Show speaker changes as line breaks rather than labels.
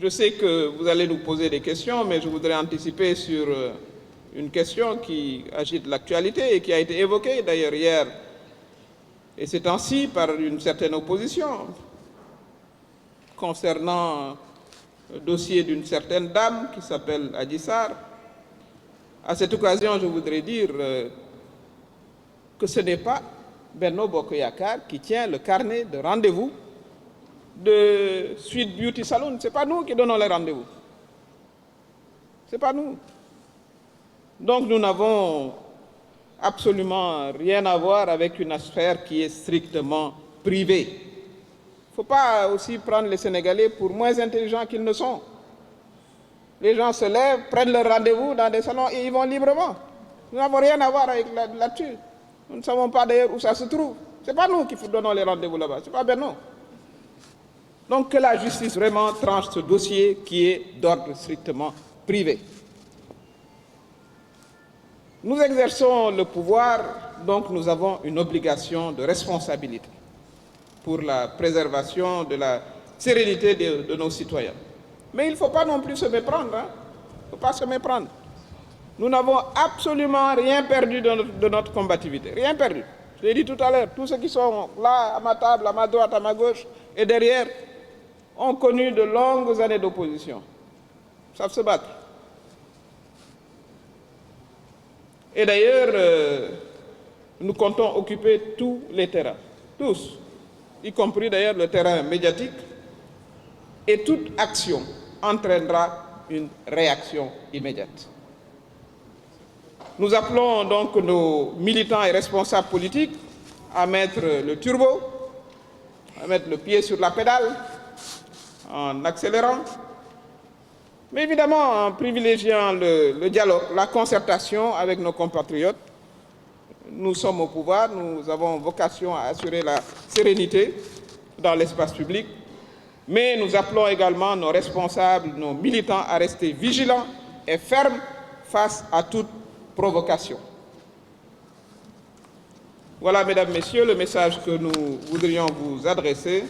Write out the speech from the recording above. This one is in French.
Je sais que vous allez nous poser des questions, mais je voudrais anticiper sur une question qui agite l'actualité et qui a été évoquée d'ailleurs hier et ces temps-ci par une certaine opposition concernant le dossier d'une certaine dame qui s'appelle Adji Sarr. À cette occasion, je voudrais dire que ce n'est pas Benno Bokk Yakaar qui tient le carnet de rendez-vous de Sweet Beauty Salon. Ce n'est pas nous qui donnons les rendez-vous. Ce n'est pas nous. Donc nous n'avons absolument rien à voir avec une affaire qui est strictement privée. Il ne faut pas aussi prendre les Sénégalais pour moins intelligents qu'ils ne sont. Les gens se lèvent, prennent leur rendez-vous dans des salons et ils vont librement. Nous n'avons rien à voir avec là-dessus. Nous ne savons pas d'ailleurs où ça se trouve. Ce n'est pas nous qui donnons les rendez-vous là-bas, ce n'est pas Benno. Donc que la justice vraiment tranche ce dossier qui est d'ordre strictement privé. Nous exerçons le pouvoir, donc nous avons une obligation de responsabilité pour la préservation de la sérénité de nos citoyens. Mais il ne faut pas non plus se méprendre. Il ne faut pas se méprendre. Nous n'avons absolument rien perdu de notre combativité. Rien perdu. Je l'ai dit tout à l'heure, tous ceux qui sont là, à ma table, à ma droite, à ma gauche et derrière, ont connu de longues années d'opposition. Ils savent se battre. Et d'ailleurs, nous comptons occuper tous les terrains, tous, y compris d'ailleurs le terrain médiatique, et toute action entraînera une réaction immédiate. Nous appelons donc nos militants et responsables politiques à mettre le turbo, à mettre le pied sur la pédale, en accélérant, mais évidemment en privilégiant le dialogue, la concertation avec nos compatriotes. Nous sommes au pouvoir, nous avons vocation à assurer la sérénité dans l'espace public, mais nous appelons également nos responsables, nos militants à rester vigilants et fermes face à toute provocation. Voilà, mesdames, messieurs, le message que nous voudrions vous adresser.